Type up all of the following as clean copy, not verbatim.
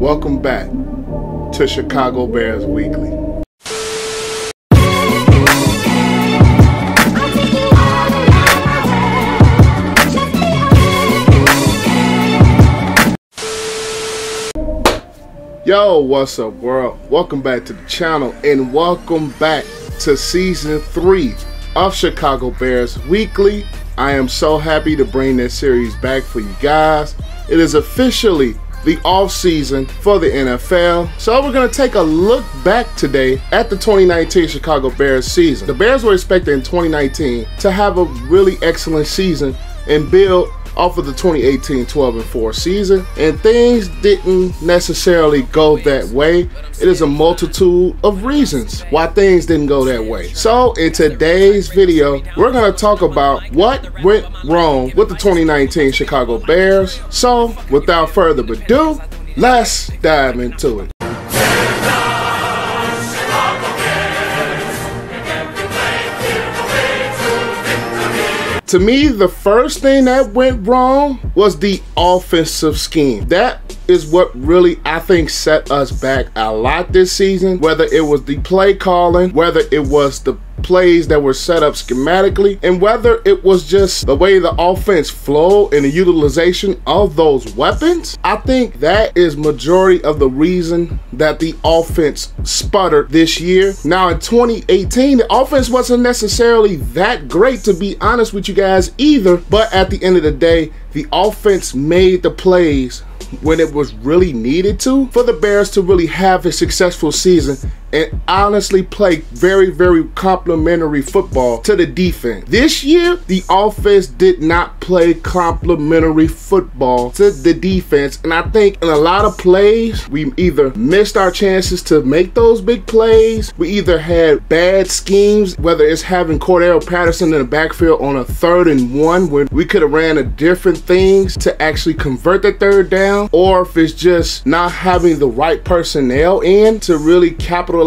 Welcome back to Chicago Bears Weekly. Yo, what's up, world? Welcome back to the channel and welcome back to season 3 of Chicago Bears Weekly. I am so happy to bring this series back for you guys. It is officially the off season for the NFL. So we're going to take a look back today at the 2019 Chicago Bears season. The Bears were expected in 2019 to have a really excellent season and build off of the 2018 12-4 season, and things didn't necessarily go that way. It is a multitude of reasons why things didn't go that way. So in today's video, we're going to talk about what went wrong with the 2019 Chicago Bears. So without further ado, let's dive into it. To me, the first thing that went wrong was the offensive scheme. That is what really, I think, set us back a lot this season. Whether it was the play calling, whether it was the plays that were set up schematically, and whether it was just the way the offense flowed and the utilization of those weapons. I think that is majority of the reason that the offense sputtered this year. Now in 2018, the offense wasn't necessarily that great, to be honest with you guys, either, but at the end of the day, the offense made the plays when it was really needed to for the Bears to really have a successful season and honestly play very, very complimentary football to the defense. This year, the offense did not play complimentary football to the defense, and I think in a lot of plays, we either missed our chances to make those big plays, we either had bad schemes, whether it's having Cordell Patterson in the backfield on a 3rd and 1 when we could have ran a different things to actually convert the 3rd down, or if it's just not having the right personnel in to really capitalize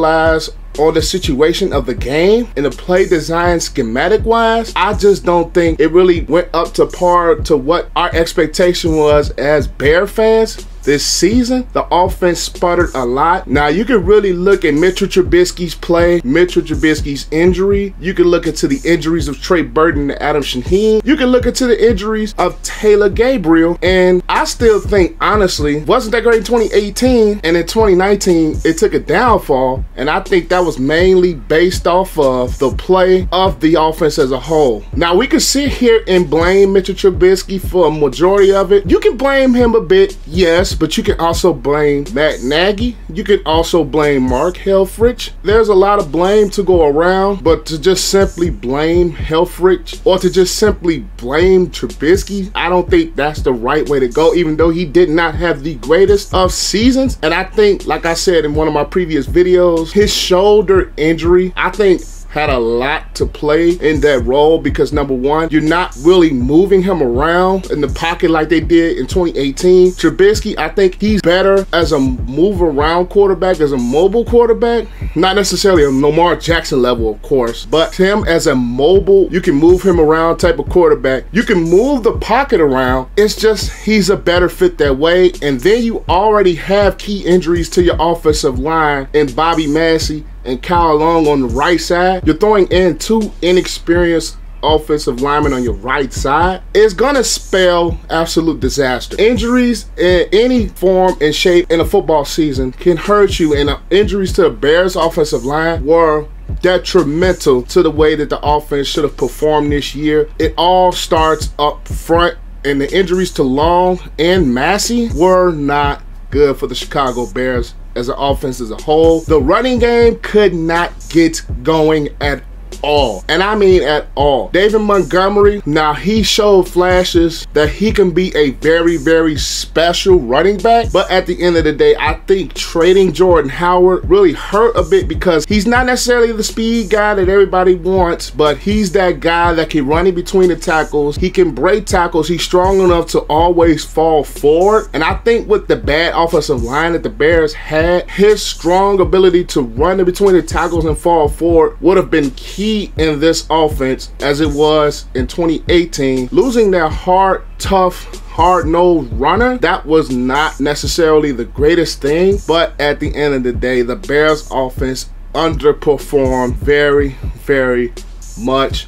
on the situation of the game and the play design schematic wise. I just don't think it really went up to par to what our expectation was as Bear fans. This season, the offense sputtered a lot. Now, you can really look at Mitchell Trubisky's play, Mitchell Trubisky's injury. You can look into the injuries of Trey Burton and Adam Shaheen. You can look into the injuries of Taylor Gabriel. And I still think, honestly, wasn't that great in 2018. And in 2019, it took a downfall. And I think that was mainly based off of the play of the offense as a whole. Now, we can sit here and blame Mitchell Trubisky for a majority of it. You can blame him a bit, yes, but you can also blame Matt Nagy. You can also blame Mark Helfrich. There's a lot of blame to go around, but to just simply blame Helfrich or to just simply blame Trubisky, I don't think that's the right way to go, even though he did not have the greatest of seasons. And I think, like I said in one of my previous videos, his shoulder injury, I think, had a lot to play in that role because, number one, you're not really moving him around in the pocket like they did in 2018. Trubisky, I think he's better as a move around quarterback, as a mobile quarterback. Not necessarily a Lamar Jackson level, of course, but him as a mobile, you can move him around type of quarterback. You can move the pocket around. It's just he's a better fit that way. And then you already have key injuries to your offensive line in Bobby Massey and Kyle Long on the right side. You're throwing in 2 inexperienced offensive linemen on your right side. It's gonna spell absolute disaster. Injuries in any form and shape in a football season can hurt you, and injuries to the Bears offensive line were detrimental to the way that the offense should have performed this year. It all starts up front, and the injuries to Long and Massey were not good for the Chicago Bears as an offense as a whole. The running game could not get going at all, and I mean at all. David Montgomery, now he showed flashes that he can be a very, very special running back, but at the end of the day, I think trading Jordan Howard really hurt a bit because he's not necessarily the speed guy that everybody wants, but he's that guy that can run in between the tackles. He can break tackles. He's strong enough to always fall forward, and I think with the bad offensive line that the Bears had, his strong ability to run in between the tackles and fall forward would have been key key in this offense as it was in 2018. Losing that hard, tough, hard-nosed runner, that was not necessarily the greatest thing, but at the end of the day, the Bears offense underperformed very, very much,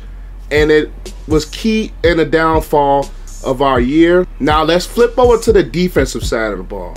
and it was key in the downfall of our year. Now let's flip over to the defensive side of the ball.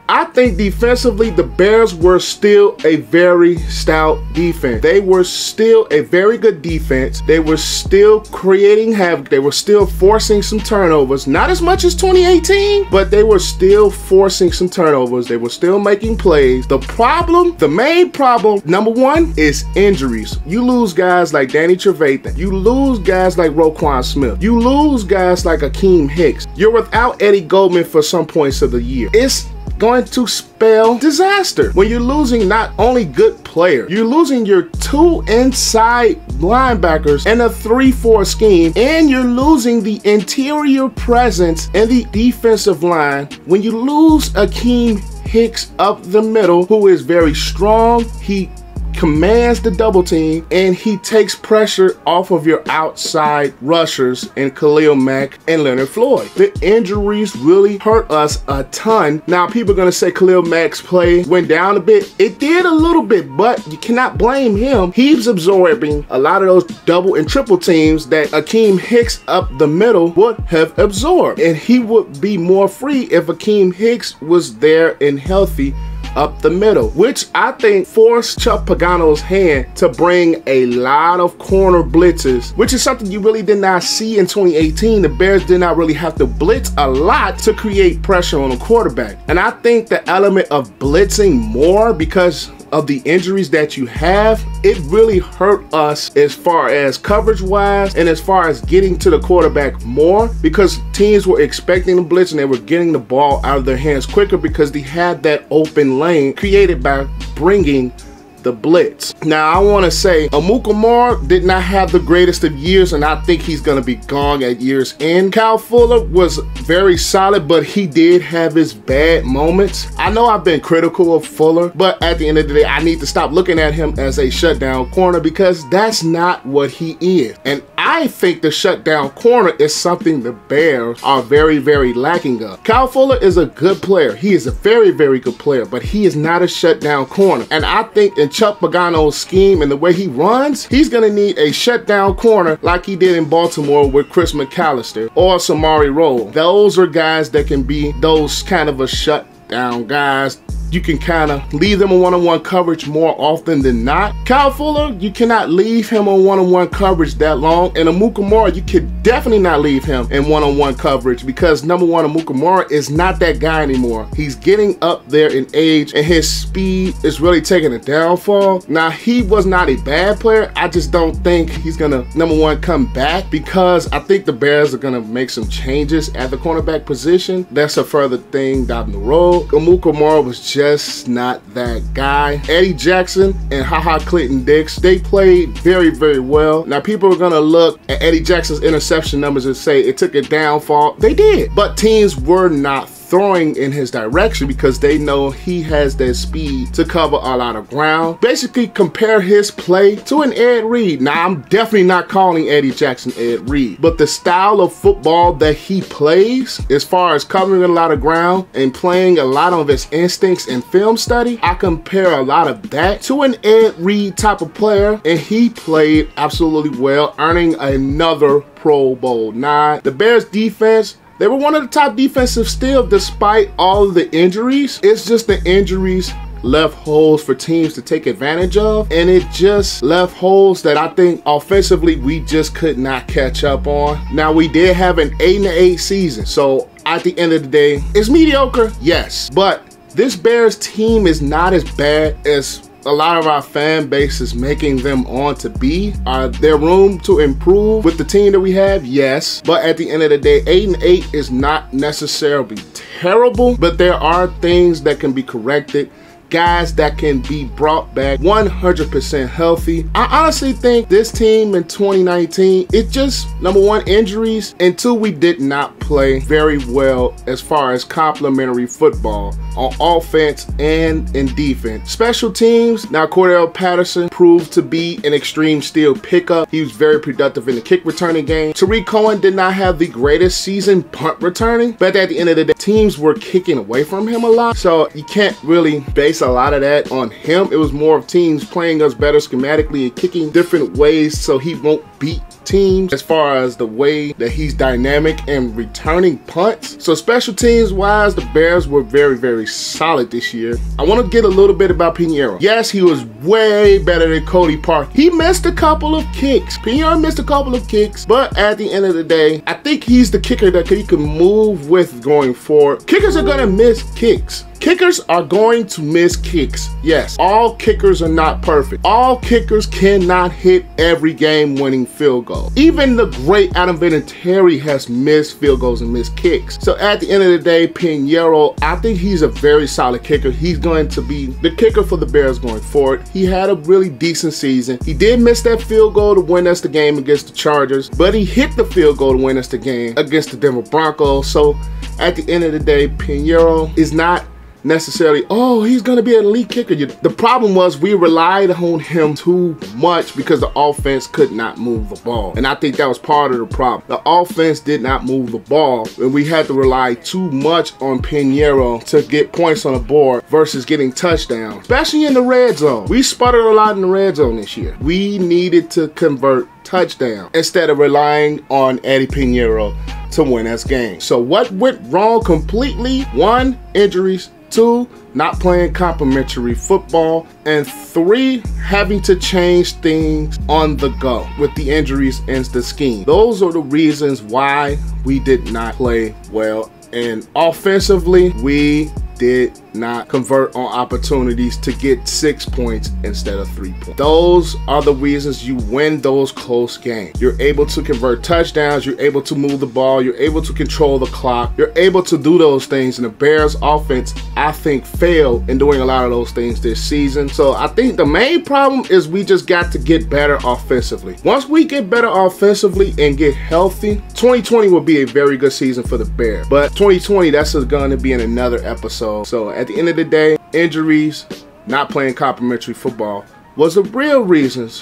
I think defensively, the Bears were still a very stout defense. They were still a very good defense. They were still creating havoc. They were still forcing some turnovers. Not as much as 2018, but they were still forcing some turnovers. They were still making plays. The problem, the main problem, number one, is injuries. You lose guys like Danny Trevathan. You lose guys like Roquan Smith. You lose guys like Akeem Hicks. You're without Eddie Goldman for some points of the year. It's going to spell disaster when you're losing not only good players, you're losing your 2 inside linebackers and a 3-4 scheme, and you're losing the interior presence in the defensive line. When you lose Akeem Hicks up the middle, who is very strong, he commands the double team, and he takes pressure off of your outside rushers in Khalil Mack and Leonard Floyd. The injuries really hurt us a ton. Now, people are going to say Khalil Mack's play went down a bit. It did a little bit, but you cannot blame him. He's absorbing a lot of those double and triple teams that Akeem Hicks up the middle would have absorbed, and he would be more free if Akeem Hicks was there and healthy up the middle, which I think forced Chuck Pagano's hand to bring a lot of corner blitzes, which is something you really did not see in 2018. The Bears did not really have to blitz a lot to create pressure on the quarterback. And I think the element of blitzing more because of the injuries that you have, it really hurt us as far as coverage wise and as far as getting to the quarterback more, because teams were expecting the blitz and they were getting the ball out of their hands quicker because they had that open lane created by bringing the blitz. Now, I want to say Amukamara did not have the greatest of years, and I think he's going to be gone at year's end. Kyle Fuller was very solid, but he did have his bad moments. I know I've been critical of Fuller, but at the end of the day, I need to stop looking at him as a shutdown corner because that's not what he is. And I think the shutdown corner is something the Bears are very, very lacking of. Kyle Fuller is a good player. He is a very, very good player, but he is not a shutdown corner. And I think in Chuck Pagano's scheme and the way he runs, he's going to need a shutdown corner like he did in Baltimore with Chris McAllister or Samari Rolle. Those are guys that can be those kind of a shutdown guys. You can kind of leave them on one-on-one coverage more often than not. Kyle Fuller, you cannot leave him on one-on-one coverage that long. And Amukamara, you could definitely not leave him in one-on-one coverage because number one, Amukamara is not that guy anymore. He's getting up there in age and his speed is really taking a downfall. Now, he was not a bad player. I just don't think he's gonna, number one, come back because I think the Bears are gonna make some changes at the cornerback position. That's a further thing down the road. Amukamara was just not that guy. Eddie Jackson and HaHa Clinton-Dix, they played very, very well. Now, people are gonna look at Eddie Jackson's interception numbers and say it took a downfall. They did, but teams were not throwing in his direction because they know he has that speed to cover a lot of ground. Basically, compare his play to an Ed Reed. Now, I'm definitely not calling Eddie Jackson Ed Reed, but the style of football that he plays, as far as covering a lot of ground and playing a lot of his instincts and film study, I compare a lot of that to an Ed Reed type of player, and he played absolutely well, earning another Pro Bowl nod. The Bears defense, they were one of the top defensive still despite all of the injuries. It's just the injuries left holes for teams to take advantage of, and it just left holes that I think offensively we just could not catch up on. Now, we did have an 8-8 season, so at the end of the day, it's mediocre, yes, but this Bears team is not as bad as a lot of our fan base is making them on to be. Are there room to improve with the team that we have? Yes. But at the end of the day, 8-8 is not necessarily terrible, but there are things that can be corrected guys that can be brought back 100% healthy. I honestly think this team in 2019, it just, number one, injuries, and two, we did not play very well as far as complementary football on offense and in defense. Special teams, now Cordell Patterson proved to be an extreme steal pickup. He was very productive in the kick returning game. Tariq Cohen did not have the greatest season punt returning, but at the end of the day, teams were kicking away from him a lot, so you can't really base a lot of that on him. It was more of teams playing us better schematically and kicking different ways so he won't beat teams as far as the way that he's dynamic and returning punts. So special teams wise, the Bears were very, very solid this year. I want to get a little bit about Pinheiro. Yes, he was way better than Cody Park. He missed a couple of kicks. Pinheiro missed a couple of kicks, but at the end of the day, I think he's the kicker that he can move with going forward. Kickers are gonna miss kicks. Kickers are going to miss kicks. Yes, all kickers are not perfect. All kickers cannot hit every game-winning field goal. Even the great Adam Vinatieri has missed field goals and missed kicks. So at the end of the day, Pinheiro, I think he's a very solid kicker. He's going to be the kicker for the Bears going forward. He had a really decent season. He did miss that field goal to win us the game against the Chargers, but he hit the field goal to win us the game against the Denver Broncos. So at the end of the day, Pinheiro is not necessarily, oh, he's going to be an elite kicker. The problem was we relied on him too much because the offense could not move the ball. And I think that was part of the problem. The offense did not move the ball, and we had to rely too much on Pinheiro to get points on the board versus getting touchdowns, especially in the red zone. We sputtered a lot in the red zone this year. We needed to convert touchdown instead of relying on Eddie Pinheiro to win us games. So what went wrong completely? 1, injuries. 2, not playing complementary football, and 3, having to change things on the go with the injuries and the scheme. Those are the reasons why we did not play well. And offensively, we did not convert on opportunities to get 6 points instead of 3 points. Those are the reasons you win those close games. You're able to convert touchdowns, you're able to move the ball, you're able to control the clock, you're able to do those things. And the Bears offense, I think, failed in doing a lot of those things this season. So I think the main problem is we just got to get better offensively. Once we get better offensively and get healthy, 2020 will be a very good season for the Bears. But 2020, that's going to be in another episode. So at the end of the day, injuries, not playing complementary football was the real reasons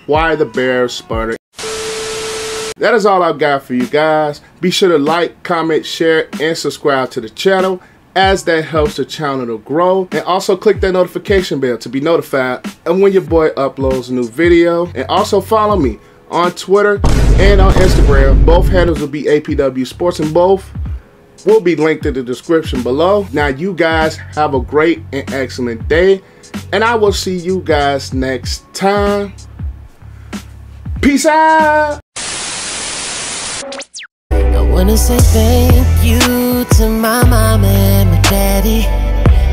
why the Bears sputtered. That is all I've got for you guys. Be sure to like, comment, share, and subscribe to the channel, as that helps the channel to grow. And also click that notification bell to be notified of when your boy uploads a new video. And also follow me on Twitter and on Instagram. Both handles will be APW Sports, and both will be linked in the description below. Now you guys have a great and excellent day, and I will see you guys next time. Peace out. I wanna say thank you to my mom and my daddy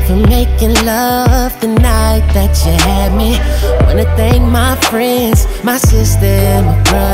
for making love the night that you had me. Wanna thank my friends, my sister, and my brother.